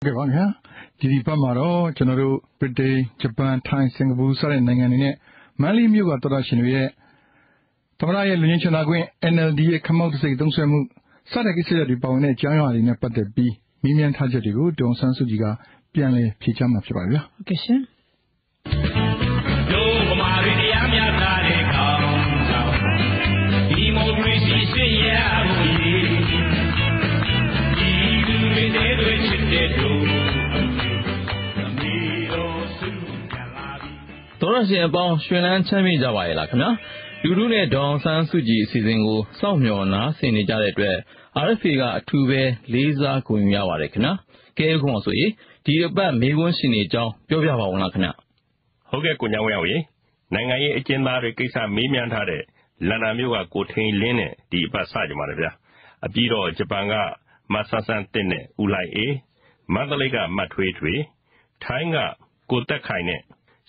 ကဲ့ပါဗျာဒီပတ်မှာတော့ကျွန်တော်တို့ဗြိတိန်ဂျပန်ထိုင်းစင်ကာပူစတဲ့နိုင်ငံတွေနဲ့မန္တလေးမြို့ကတော်တော်ရှင်တွေရဲ့သမ္မတရဲ့လူငင်းချန်တာခွင့် NLD ရဲ့ခမောက်တစိတ်သုံးဆွဲမှုစတဲ့ကိစ္စတွေပါဝင်တဲ့အကြောင်းအရာတွေနဲ့ပတ်သက်ပြီးမေးမြန်းထားချက်တွေကိုဒေါ်ဆန်းစုကြည်ကပြန်လည်ဖြေကြားမှာဖြစ်ပါဗျာဟုတ်ကဲ့ရှင်တို့ဗမာတွေတရားများထားတဲ့ခေါင်းဆောင်ဒီမိုကရေစီရှင်းရဖို့ဒီလူတွေတွေချစ်တဲ့တို့တော်ရရှင်အပေါင်းရွှင်လန်းချမ်းမြေ့ကြပါရဲ့လားခင်ဗျာလူလူနဲ့ဒေါအောင်ဆန်းစုကြည်အစီအစဉ်ကိုစောင့်မျှော်နားဆင်နေကြတဲ့အတွက် RFA ကအထူးပဲလေးစားဂုဏ်ယူရပါတယ်ခင်ဗျာကဲခုမှဆိုရင်ဒီအပတ်မေးခွန်းရှင်နေအကြောင်းပြောပြပါဦးလားခင်ဗျာဟုတ်ကဲ့ကိုညောင်ဝင်းရေနိုင်ငံရေးအကျဉ်းသားတွေကိစ္စမေးမြန်းထားတဲ့လန်ဒန်မြို့ကကိုထိန်လင်းနဲ့ဒီအပတ်စကြပါလေဗျာအပြီးတော့ဂျပန်ကမဆန်းဆန်းတစ်နဲ့ဦးလိုက်အေးမန္တလေးကမတ်ထွေးထွေထိုင်းကကိုတက်ခိုင်နဲ့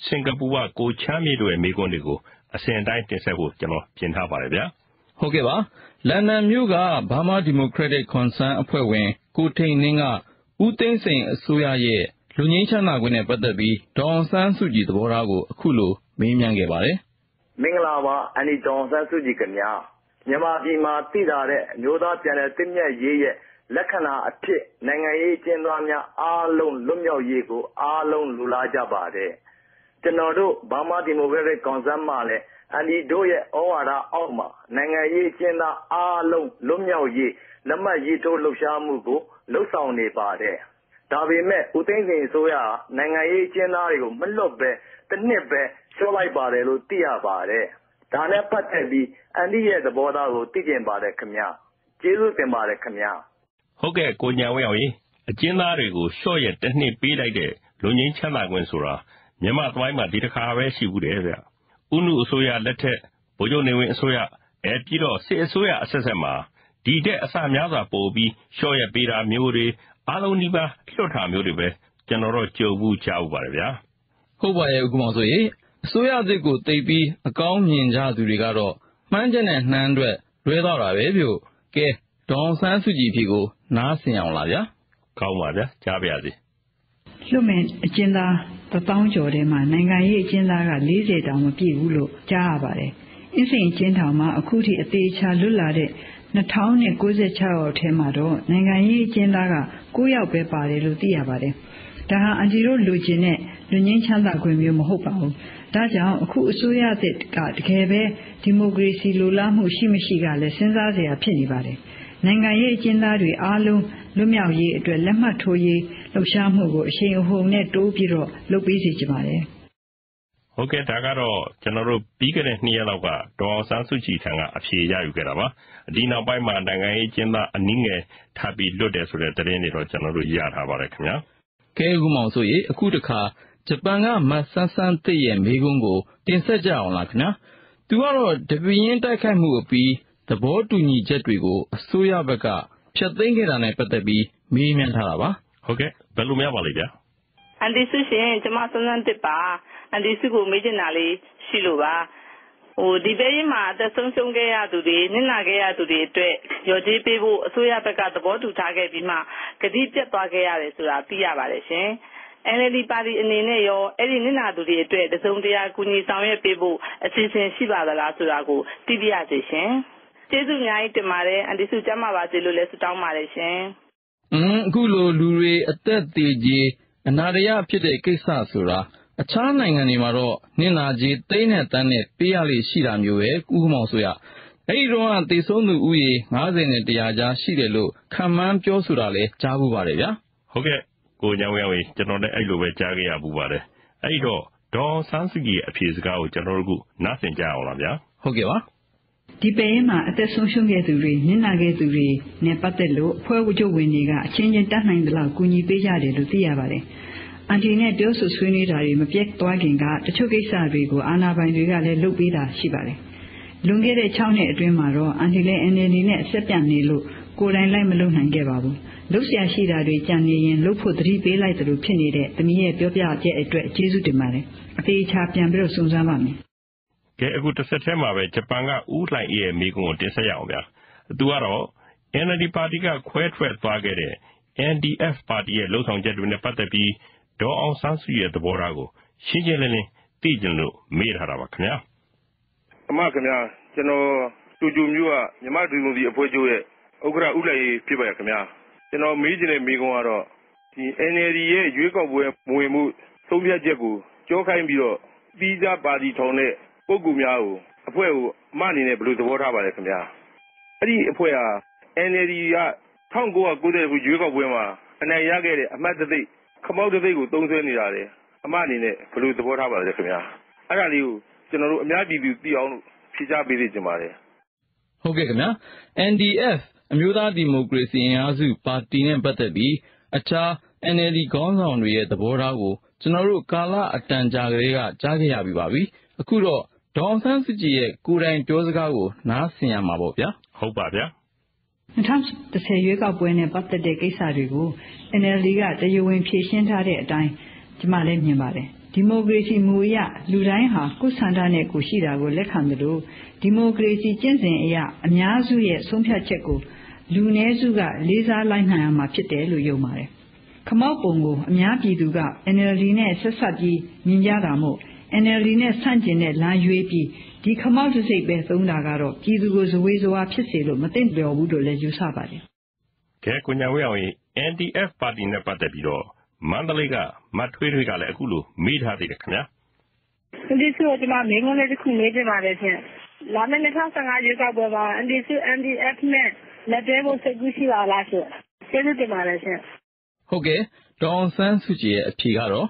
စင်ကာပူကကိုချမ်းမြေတို့ရဲ့မိကွန်းတွေကိုအစဉ်အတိုင်းတင်ဆက်ဖို့ကျွန်တော်ပြင်ထားပါတယ်ဗျာဟုတ်ကဲ့ပါလန်ဒန်မြို့က Burma Democratic Concern အဖွဲ့ဝင်ကိုထိန်နှင်းကဦးသိန်းစိန်အစိုးရရဲ့လူငင်းချမ်းသာခွင့်နဲ့ပတ်သက်ပြီးဒေါအောင်ဆန်းစုကြည်သဘောထားကိုအခုလိုမေးမြန်းခဲ့ပါတယ်မင်္ဂလာပါအန်ဒီဒေါအောင်ဆန်းစုကြည်ခင်ဗျာမြန်မာပြည်မှာတည်တာတဲ့အမျိုးသားပြန်လည်တည်မြဲရေးရဲ့လက္ခဏာအဖြစ်နိုင်ငံရေးကျင်းသားများအားလုံးလွတ်မြောက်ရေးကိုအားလုံးလူလားကြပါတယ်ကျွန်တော်တို့ Burma Democratic Concern မှာလည်းအန်ဒီတို့ရဲ့ဩဝါဒအောက်မှာနိုင်ငံရေးကျင်းသားအားလုံးလွတ်မြောက်ရေးလက်မှတ်ရေးထိုးလှုပ်ရှားမှုကိုလှုပ်ဆောင်နေပါတယ်ဒါပေမဲ့ဦးသိန်းစိန်အစိုးရနိုင်ငံရေးကျင်းသားတွေကိုမလွတ်ပဲတစ်နှစ်ပဲလျှော့လိုက်ပါတယ်လို့သိရပါတယ်ဒါနဲ့ပတ်သက်ပြီးအန်ဒီရဲ့သဘောထားကိုသိကျင်ပါတယ်ခင်ဗျာကျေးဇူးတင်ပါတယ်ခင်ဗျာဟုတ်ကဲ့ကိုညာဝင်းအောင်ရေအကျဉ်းသားတွေကိုလျှော့ရတစ်နှစ်ပေးလိုက်တဲ့လူငင်းချမ်းသာခွင့်ဆိုတာမြန်မာသမိုင်းမှာဒီတစ်ခါပဲရှိဘူးတယ်ဗျဥနုအစိုးရလက်ထက်ဗိုလ်ချုပ်နေဝင်းအစိုးရပြီးတော့စစ်အစိုးရအဆက်ဆက်မှာဒီတဲ့အစများစွာပို့ပြီးလျှော့ရပေးတာမျိုးတွေအားလုံးဒီပါလွတ်ထားမျိုးတွေပဲကျွန်တော်တို့ကြုံဘူးကြားဘူးပါတယ်ဗျာဟုတ်ပါရဲ့ဥက္ကမောင်ဆိုရင်အစိုးရအသစ်ကိုသိပြီးအကောင်းမြင်ကြသူတွေကတော့မှန်းချက်နဲ့နှမ်းအတွက်လွဲတော့တာပဲဗျကဲဒေါအောင်ဆန်းစုကြည်ဖြစ်ကိုနားဆင်အောင်လားဗျာကောင်းပါဗျာကြားပါရစေလွတ်မဲ့အကျဉ်းသား1000ကျော်ထဲမှာနိုင်ငံရေးအကျဉ်းသားက40တောင်မပြည့်ဘူးလို့ကြားရပါတယ်အင်းစိန်ကျင်းထောင်မှာအခုထိအသေးချာလွတ်လာတဲ့2096ယောက်ထဲမှာတော့နိုင်ငံရေးအကျဉ်းသားက9ယောက်ပဲပါတယ်လို့သိရပါတယ်ဒါဟာအန်တီတို့လူချင်းနဲ့လူငင်းချမ်းသာခွင့်မျိုးမဟုတ်ပါဘူးဒါကြောင့်အခုအစိုးရသစ်ကတကယ်ပဲဒီမိုကရေစီလိုလားမှုရှိမရှိကလည်းစဉ်းစားစရာဖြစ်နေပါတယ်နိုင်ငံရေးအကျဉ်းသားတွေအားလုံးလွတ်မြောက်ရေးအတွက်လက်မှတ်ထိုးရေးလှုပ်ရှားမှုကိုအရှိန်အဟုန်နဲ့တိုးပြီးတော့လုပ်ပေးစီကြပါတယ်ဟုတ်ကဲ့ဒါကတော့ကျွန်တော်တို့ပြီးခဲ့တဲ့2ရက်လောက်ကဒေါအောင်ဆန်းစုကြည်ထံကအဖြေရယူခဲ့တာပါဒီနောက်ပိုင်းမှာနိုင်ငံရေးကျင်းသားအနည်းငယ်ထပ်ပြီးလွတ်တယ်ဆိုတဲ့သတင်းတွေတော့ကျွန်တော်တို့ရထားပါတယ်ခင်ဗျာကဲခုမောင်ဆိုရင်အခုတခါဂျပန်ကမတ်ဆန်းဆန်းတစ်ရဲ့မိကုန်းကိုတင်ဆက်ကြအောင်လားခင်ဗျာသူကတော့တပင်းတိုက်ခိုက်မှုအပြီးသဘောတူညီချက်တွေကိုအစိုးရဘက်ကဖျက်သိမ်းခဲ့တာနဲ့ပတ်သက်ပြီးမေးမြန်းထားတာပါဟုတ်ကဲ့ဘယ်လိုများပါလိမ့်ဗျာအန်ဒီစုရှင်ကျမစန်းစန်းတစ်ပါအန်ဒီစုကိုမေးချင်တာလေးရှိလို့ပါဒီဘေးရင်မှာအသက်ဆုံးရှုံးခဲ့ရသူတွေနစ်နာခဲ့ရသူတွေအတွက်ရော်ကြေးပေးဖို့အစိုးရဘက်ကသဘောတူထားခဲ့ပြီးမှကတိပြတ်သွားခဲ့ရတယ်ဆိုတာသိရပါတယ်ရှင်NLD ပါတီအနေနဲ့ရောအဲ့ဒီနစ်နာသူတွေအတွက်တစုံတရာကူညီဆောင်ရွက်ပေးဖို့အစီအစဉ်ရှိပါသလားဆိုတာကိုသိပြရစေရှင်ကျေးဇူးအများကြီးတင်ပါတယ်အန်တီစုကျမ်းပါပါစေလို့လည်းဆုတောင်းပါတယ်ရှင်အခုလိုလူတွေအသက်သေးကြီးအနာရရဖြစ်တဲ့ကိစ္စဆိုတာအခြားနိုင်ငံတွေမှာတော့နစ်နာကြေးသိန်းနဲ့တန်းနဲ့ပေးရလိမ့်ရှိတာမျိုးပဲကုမောင်ဆိုရအဲ့ဒီတော့သေဆုံးသူဥယေ90နဲ့100ကြားရှိတယ်လို့ခံမှန်းပြောဆိုတာလဲကြားဘူးပါတယ်ဗျာဟုတ်ကဲ့ကိုညောင်ဝင်းကျွန်တော်လည်းအဲ့လိုပဲကြားခဲ့ရဘူးပါတယ်အဲ့တော့ဒေါ်ဆန်းစုကြည်ရဲ့အဖြေစကားကိုကျွန်တော်တို့ကနားဆင်ကြအောင်လားဗျာဟုတ်ကဲ့ပါဒီပရင်မှာအသက်ဆုံးရှုံးခဲ့သူတွေနစ်နာခဲ့သူတွေနဲ့ပတ်သက်လို့အဖွဲ့ဝချုပ်ဝင်တွေကအချင်းချင်းတတ်နိုင်သလောက်ကူညီပေးကြတယ်လို့သိရပါတယ်အန်တီနဲ့ပြောဆိုဆွေးနွေးတာတွေမပြတ်သွားခင်ကတချို့ကိစ္စတွေကိုအာဏာပိုင်တွေကလည်းလုပ်ပေးတာရှိပါတယ်လွန်ခဲ့တဲ့6နှစ်အတွင်းမှာတော့အန်တီလည်း NLD နဲ့အဆက်ပြတ်နေလို့ကိုယ်တိုင်လိုက်မလုပ်နိုင်ခဲ့ပါဘူးလှုပ်ရှားရှိတာတွေကြံနေရင်လှုပ်ဖို့သတိပေးလိုက်သလိုဖြစ်နေတဲ့သမီးရဲ့ပြောပြချက်အတွက်ကျေးဇူးတင်ပါတယ်အသေးချာပြန်ပြီးတော့စုံစမ်းပါမယ်ကဲအခုတစ်ဆက်တည်းမှာပဲဂျပန်ကဦးလှိုင်အေးရဲ့မိကုံကိုတင်ဆက်ရအောင်ဗျာသူကတော့ NLD ပါတီကခွဲထွက်သွားခဲ့တဲ့ NDF ပါတီရဲ့လှုပ်ဆောင်ချက်တွေနဲ့ပတ်သက်ပြီးဒေါ်အောင်ဆန်းစုကြည်ရဲ့သဘောထားကိုရှင်းရှင်းလင်းလင်းသိကျင်လို့မေးထားတာပါခင်ဗျာအမခင်ဗျာကျွန်တော်တူတူမျိုးကမြန်မာဒီမိုကရေစီအဖွဲ့ချုပ်ရဲ့ဥက္ကဋ္ဌဦးလိုက်ဖြစ်ပါရခင်ဗျာကျွန်တော်မေးချင်တဲ့မေးခွန်းကတော့ဒီ NLD ရဲ့ရွေးကောက်ပွဲမဝင်မှုသုံးဖြတ်ချက်ကိုကြောခိုင်းပြီးတော့ပြီးသားပါတီထောင်တဲ့ပုဂ္ဂိုလ်များကိုအဖွဲ့ကိုအမအနေနဲ့ဘယ်လိုသဘောထားပါလဲခင်ဗျာအဲ့ဒီအဖွဲ့ဟာ NLD က1990ခုရွေးကောက်ပွဲမှာအနိုင်ရခဲ့တဲ့အမှတ်တသိပ်ခမောက်တသိပ်ကိုသုံးဆွဲနေတာလေအမအနေနဲ့ဘယ်လိုသဘောထားပါလဲခင်ဗျာအဲ့ဒါလေးကိုကျွန်တော်တို့အများပြည်သူသိအောင်လို့ဖြေချပေးသိချင်ပါတယ်ဟုတ်ကဲ့ခင်ဗျာ NDF အမျိုးသားဒီမိုကရေစီအင်အားစုပါတီနဲ့ပတ်သက်ပြီးအခြား NLD ခေါင်းဆောင်တွေရဲ့သဘောထားကိုကျွန်တော်တို့ကာလအတန်ကြာကလေးကကြားခဲ့ရပြီးပါပြီအခုတော့ဒေါ်အောင်ဆန်းစုကြည်ရဲ့ကိုယ်တိုင်ပြောစကားကိုနားဆင်ရမှာပေါ့ဗျာဟုတ်ပါဗျာ2010ရွေးကောက်ပွဲနဲ့ပတ်သက်တဲ့ကိစ္စတွေကို NLD ကတရားဝင်ဖြေရှင်းထားတဲ့အတိုင်းကျွန်မလည်းမြင်ပါတယ်ဒီမိုကရေစီမူအရလူတိုင်းဟာကိုယ်ဆန္ဒနဲ့ကိုရှိတာကိုလက်ခံတယ်လို့ဒီမိုကရေစီကျင့်စဉ်အရအများစုရဲ့ဆုံးဖြတ်ချက်ကိုလူနည်းစုကလေးစားလိုက်နိုင်အောင်မှာဖြစ်တယ်လို့ယုံပါတယ်ခမောက်ပုံကိုအများပြည်သူက NLD နဲ့ဆက်ဆက်ပြီးမြင်ကြတာမို့ NLD နဲ့ဆန့်ကျင်တဲ့လမ်းရွေးပြီးဒီခမောက်တစ်စိတ်ပဲသုံးတာကတော့ပြည်သူကိုဇဝေဇဝါဖြစ်စေလို့မသိလျော်ဘူးလို့လည်းယူဆပါတယ်ကဲကိုညာဝေအောင် NDF ပါတီနဲ့ပတ်သက်ပြီးတော့မန္တလေးကမထွေးထွေးကလည်းအခုလိုမေးထားသေးတယ်ခင်ဗျာဒီဆိုကျွန်မမိန်းကလေးတစ်ခုမေးပြပါတယ်ရှင်လာမယ့်2015ရွေးကောက်ပွဲမှာ NDF နဲ့လက်တွဲဖို့စိတ်ကူးရှိပါလားရှင်ကျေးဇူးတင်ပါတယ်ရှင်ဟုတ်ကဲ့ဒေါ်အောင်ဆန်းစုကြည်ရဲ့အဖြေကတော့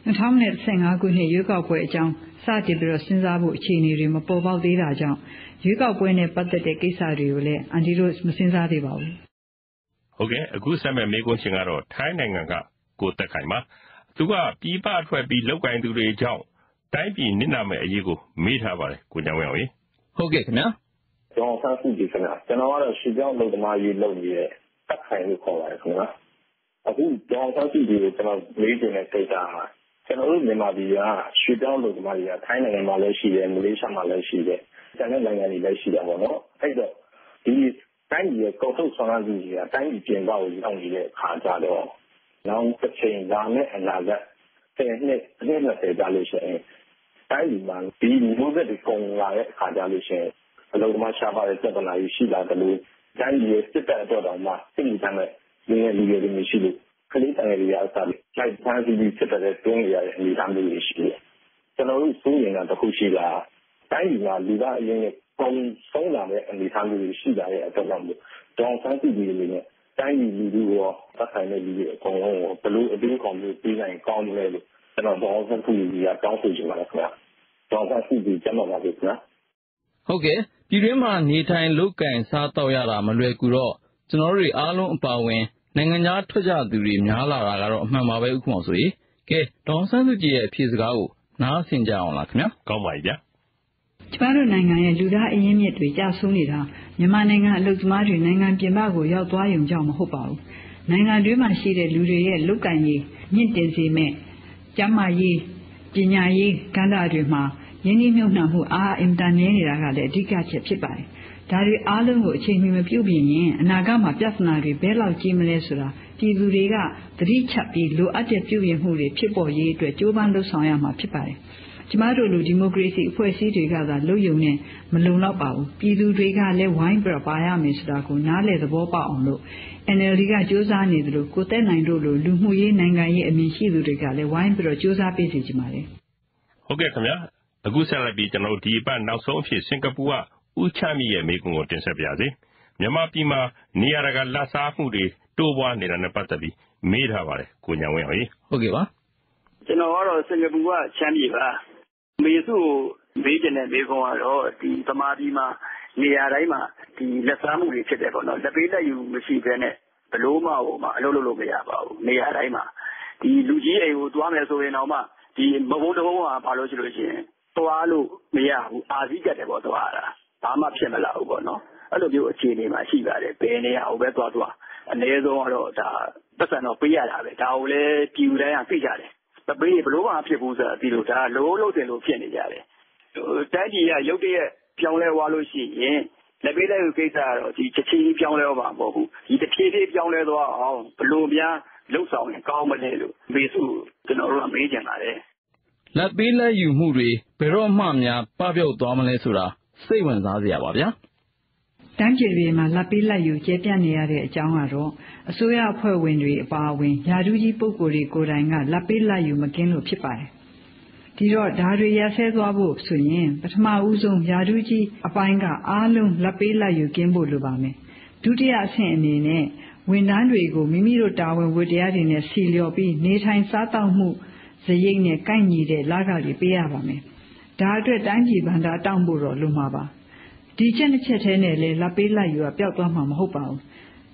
2015ခုနှစ်ရွေးကောက်ပွဲအကြောင်းစတင်ပြီးတော့စဉ်းစားဖို့အခြေအနေတွေမပေါ်ပေါက်သေးတာကြောင့်ရွေးကောက်ပွဲနဲ့ပတ်သက်တဲ့ကိစ္စတွေကိုလည်းအန်တီတို့မစဉ်းစားသေးပါဘူးဟုတ်ကဲ့အခုဆက်မဲ့မေးခွန်းရှင်ကတော့ထိုင်းနိုင်ငံကကိုတက်ခိုင်ပါသူကပြည်ပထွက်ပြီးလောက်ကင်သူတွေကြောင့်တိုင်းပြည်နစ်နာမဲ့အရေးကိုမေးထားပါတယ်ကိုညာဝင်းအောင်ဟုတ်ကဲ့ခင်ဗျာဒေါ်အောင်ဆန်းစုကြည်ခင်ဗျာကျွန်တော်ကတော့ရွှေပြောင်းလုံသမားရေးလုပ်နေတဲ့တက်ခိုင်လို့ခေါ်ပါတယ်ခင်ဗျာအခုဒေါ်အောင်ဆန်းစုကြည်ကိုကျွန်တော်မေးချင်တဲ့ကိစ္စကကျွန်တော်တို့မြန်မာပြည်ကရွှေပြောင်းလုံသမားတွေကထိုင်းနိုင်ငံမှာလည်းရှိတယ်မလေးရှားမှာလည်းရှိတယ်ကျန်တဲ့နိုင်ငံတွေလည်းရှိတယ်ပေါ့နော်အဲ့တော့ဒီတိုင်းပြည်ရဲ့ကုန်ထုတ်ဆောင်ရမှုတွေကတိုင်းပြည်ပြင်ပကိုရောက်နေတဲ့အခါကြတော့နောက်တစ်ချိန်လာမယ့်အနာဂတ်10နှစ်20ကြာလို့ရှိရင်တိုင်းပြည်မှာဒီမျိုးဆက်တွေကုန်လာတဲ့အခါကြလို့ရှိရင်အလုံးသမားရှားပါတဲ့ပြဿနာကြီးရှိလာတယ်လို့တိုင်းပြည်ရဲ့စစ်တပ်အတွက်တော့မှသိနေကြမယ်လူငယ်လူရွယ်တွေမရှိလို့ကလေးတငယ်တွေအစားလိုက်ဖမ်းဆီးပြီးစစ်တပ်ရဲ့တွင်းရတဲ့အနေအထားမျိုးတွေရှိတယ်ကျွန်တော်တို့စိုးရင်ကတခုရှိတာတိုင်းပြည်မှာလူသားအရင်းနဲ့ပုံဆုံးလာတဲ့အနေအထားမျိုးတွေရှိလာတဲ့အတွက်ကြောင့်ဒေါ်အောင်ဆန်းစုကြည်အနေနဲ့တိုင်းပြည်လူထုရောသက်ဆိုင်တဲ့လူတွေအကုန်လုံးကိုဘယ်လိုအတင်းကောင်မျိုးပြီးနိုင်ကောင်းမလဲလို့ကျွန်တော်ဒေါ်အောင်ဆန်းစုကြည်ကတောင်းဆိုချင်ပါတယ်ခင်ဗျာဒေါ်အောင်ဆန်းစုကြည်ကျမ်းပါပါခင်ဗျာဟုတ်ကဲ့ပြည်တွင်းမှာနေထိုင်လုပ်ကိုင်စားတော့ရတာမလွယ်ကူတော့ကျွန်တော်တို့အားလုံးအပါအဝင်နိုင်ငံခြားထွက်ကြသူတွေများလာတာကတော့အမှန်ပါပဲဥက္ကမောင်ဆိုရင်ကဲဒေါ်အောင်ဆန်းစုကြည်ရဲ့အဖြေစကားကိုနားဆင်ကြအောင်လားခင်ဗျာကောင်းပါပြီဗျာကျမတို့နိုင်ငံရဲ့လူသားအရင်းမြစ်တွေကျဆင်းနေတာမြန်မာနိုင်ငံအလုပ်သမားတွေနိုင်ငံပြင်ပကိုရောက်သွားရုံကြောင့်မဟုတ်ပါဘူးနိုင်ငံတွင်းမှာရှိတဲ့လူတွေရဲ့လုပ်ကိုင်ရေးမြင့်တင်စေမဲ့ကျန်းမာရေးပညာရေးကဏ္ဍတွေမှာရင်းနှီးမြှုပ်နှံမှုအားအင်တာနက်နေတာကလည်းအဓိကချက်ဖြစ်ပါတယ်ဒါတွေအားလုံးကိုအချိန်မီမပြုပြင်ရင်အနာဂတ်မှာပြဿနာတွေဘယ်လောက်ကြီးမလဲဆိုတာပြည်သူတွေကသတိချပြီးလိုအပ်တဲ့ပြုပြင်မှုတွေဖြစ်ပေါ်ရေးအတွက်ကြိုးပမ်းလုပ်ဆောင်ရမှာဖြစ်ပါတယ်ကျမတို့လူဒီမိုကရေစီအဖွဲ့အစည်းတွေကသာလုပ်ယုံနဲ့မလုံလောက်ပါဘူးပြည်သူတွေကလည်းဝိုင်းပြပါရမယ်ဆိုတာကိုနားလည်သဘောပေါက်အောင်လို့ NLD ကစ조사နေသလိုကိုတက်နိုင်တို့လိုလူမှုရေးနိုင်ငံရေးအမြင်ရှိသူတွေကလည်းဝိုင်းပြီးတော့စ조사ပေးစီကြပါတယ်ဟုတ်ကဲ့ခင်ဗျာအခုဆက်လက်ပြီးကျွန်တော်တို့ဒီအပတ်နောက်ဆုံးအဖြစ်စင်ကာပူကဦးချမ်းမြေရဲ့မိကွန်းကိုတင်ဆက်ပါရစေမြန်မာပြည်မှာနေရာတကာလက်စားမှုတွေတိုးပွားနေတာနဲ့ပတ်သက်ပြီးမေးထားပါတယ်ကိုညာဝင်းအောင်ဟုတ်ကဲ့ပါကျွန်တော်ကတော့စင်ကာပူကချမ်းမြေပါမေစုကိုမေးကျင်တဲ့မေးခွန်းကတော့ဒီသမားပြည်မှာနေရာတိုင်းမှာဒီလက်စားမှုတွေဖြစ်တယ်ပေါ့နော်လက်ပေးလက်ယူမရှိဘဲနဲ့ဘလို့မှအလုပ်လုပ်လို့မရပါဘူးနေရာတိုင်းမှာဒီလူကြီးအိမ်ကိုသွားမယ်ဆိုရင်တော့မှဒီမဘုံတဘုံကဘာလို့ရှိလို့ရှိရင်သွားလို့မရဘူးအာဇီးကတ်တယ်ပေါ့သွားတာဘာမှဖြစ်မလာဘူးပေါ့နော်အဲ့လိုမျိုးအခြေအနေမှာရှိပါတယ်ဘယ်နေရာဟိုပဲသွားအနည်းဆုံးကတော့ဒါပတ်စံတော့ပေးရတာပဲဒါကိုလည်းပြည်သူတိုင်းကသိကြတယ်မပေးဘလို့မှဖြစ်ဘူးဆိုတာဒီလိုဒါလုံးလုံးတင်လို့ဖြစ်နေကြတယ်တိုင်းပြည်ကရုတ်တရက်ပြောင်းလဲသွားလို့ရှိရင် လက်ပေးလက်ယူကိစ္စကတော့ဒီချက်ချင်းပြောင်းလဲတော့မှာမဟုတ်ဘူးဒီတစ်ဖြည်းဖြည်းပြောင်းလဲသွားအောင်ဘလို့များလှုပ်ဆောင်ရင်ကောင်းမလဲလို့မေစုကျွန်တော်တို့ကမေးကြပါတယ်လက်ပေးလက်ယူမှုတွေဘယ်တော့မှများပပျောက်သွားမလဲဆိုတာစိတ်ဝင်စားစရာပါဗျာတန်းကျေတွေမှာလက်ပေးလက်ယူကျဲပြန့်နေရတဲ့အကြောင်းကတော့အစိုးရအဖွဲ့ဝင်တွေအပါအဝင်ယာဒူးကြီးပုဂ္ဂိုလ်တွေကိုယ်တိုင်ကလက်ပေးလက်ယူမကင်းလို့ဖြစ်ပါတယ်ဒီတော့ဓာတွေရဆဲသွားဖို့ဆိုရင်ပထမဦးဆုံးယာဒူးကြီးအပိုင်းကအားလုံးလက်ပေးလက်ယူကင်းဖို့လိုပါမယ်ဒုတိယအဆင့်အနေနဲ့ဝန်ထမ်းတွေကိုမိမိတို့တာဝန်ဝတ္တရားတွေနဲ့စီလျော်ပြီးနေထိုင်စားသောက်မှုစရိတ်နဲ့ကိုက်ညီတဲ့လခတွေပေးရပါမယ်ဒါအတွက်တိုင်းပြည်ဗန္ဒာတောင်းဖို့တော့လိုမှာပါဒီချက်တစ်ချက်တည်းနဲ့လေလက်ပေးလက်ယူကပျောက်သွားမှာမဟုတ်ပါဘူး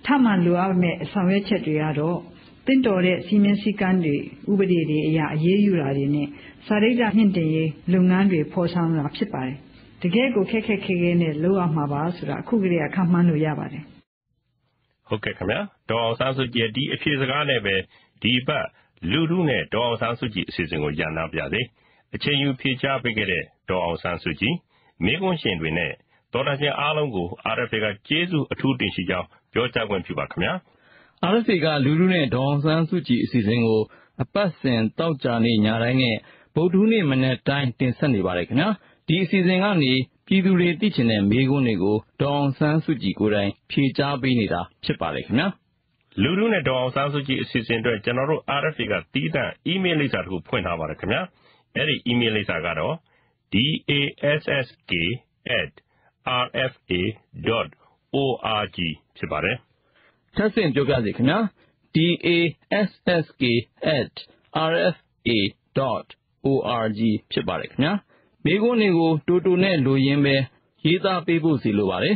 ထမှန်လိုအပ်မဲ့ဆောင်ရွက်ချက်တွေကတော့တင့်တော်တဲ့စီမင်းစည်းကမ်းတွေဥပဒေတွေအရာအရေးယူတာတွေနဲ့စာရိတ္တမြင့်တင်ရေးလုပ်ငန်းတွေဖော်ဆောင်တာဖြစ်ပါတယ်တကယ်ကိုခက်ခဲနဲ့လုပ်ရမှာပါဆိုတာအခုကလေးကခန့်မှန်းလို့ရပါတယ်ဟုတ်ကဲ့ခင်ဗျာဒေါ်အောင်ဆန်းစုကြည်ဒီအဖြေစကားနဲ့ပဲဒီပတ်လူထုနဲ့ဒေါ်အောင်ဆန်းစုကြည်အစီအစဉ်ကိုရန်နာပြစေအချိန်ယူဖြေချပေးခဲ့တဲ့ဒေါ်အောင်ဆန်းစုကြည်မိကွန်းရှင်တွေနဲ့တော်တာချင်းအားလုံးကို RFA ကကျေးဇူးအထူးတင်ရှိကြောင်းပြောကြားခွင့်ပြုပါခင်ဗျာ RFA ကလူထုနဲ့ဒေါ်အောင်ဆန်းစုကြည်အစီအစဉ်ကိုအပတ်စဉ်တောက်ကြနေ့ညတိုင်းနဲ့ဗုဒ္ဓဟူးနေ့မနက်တိုင်းတင်ဆက်နေပါတယ်ခင်ဗျာဒီအစီအစဉ်ကနေပြည်သူတွေသိချင်တဲ့မေးခွန်းတွေကိုဒေါ်အောင်ဆန်းစုကြည်ကိုယ်တိုင်ဖြေကြားပေးနေတာဖြစ်ပါတယ်ခင်ဗျာလူထုနဲ့ဒေါ်အောင်ဆန်းစုကြည်အစီအစဉ်အတွက်ကျွန်တော်တို့ RFA ကတီးသန့် email လိပ်စာတစ်ခုဖွင့်ထားပါတယ်ခင်ဗျာအဲ့ဒီ email လိပ်စာကတော့ dask@rfa.org ဖြစ်ပါတယ်ထပ်ဆင့်ပြောပြစီခင်ဗျာ dask@rfa.org ဖြစ်ပါတယ်ခင်ဗျာမိခွန်းတွေကိုတိုတိုနဲ့လိုရင်းပဲရေးသားပေးဖို့စီလိုပါတယ်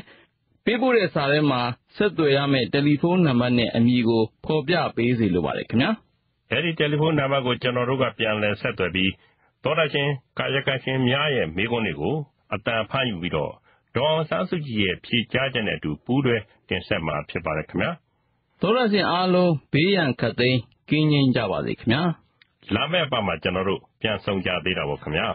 ပေးဖို့တဲ့စာထဲမှာဆက်သွယ်ရမယ့်တယ်လီဖုန်းနံပါတ်နဲ့အမည်ကိုဖော်ပြပေးစီလိုပါတယ်ခင်ဗျာအဲဒီတယ်လီဖုန်းနံပါတ်ကိုကျွန်တော်တို့ကပြန်လည်ဆက်သွယ်ပြီးသောတာချင်းကာယကံရှင်များရဲ့မိခွန်းတွေကိုအတန်ဖမ်းယူပြီးတော့ဒေါ်အောင်ဆန်းစုကြည်ရဲ့ဖြေကြားချက်နဲ့အတူပူးတွဲတင်ဆက်မှာဖြစ်ပါတယ်ခင်ဗျာသောတာချင်းအားလုံးဘေးရန်ခတ်သိမ်းကင်းငြိမ်းကြပါစေခင်ဗျာလာမယ့်အပတ်မှာကျွန်တော်တို့ပြန်ဆောင်ကြသေးတာပေါ့ခင်ဗျာ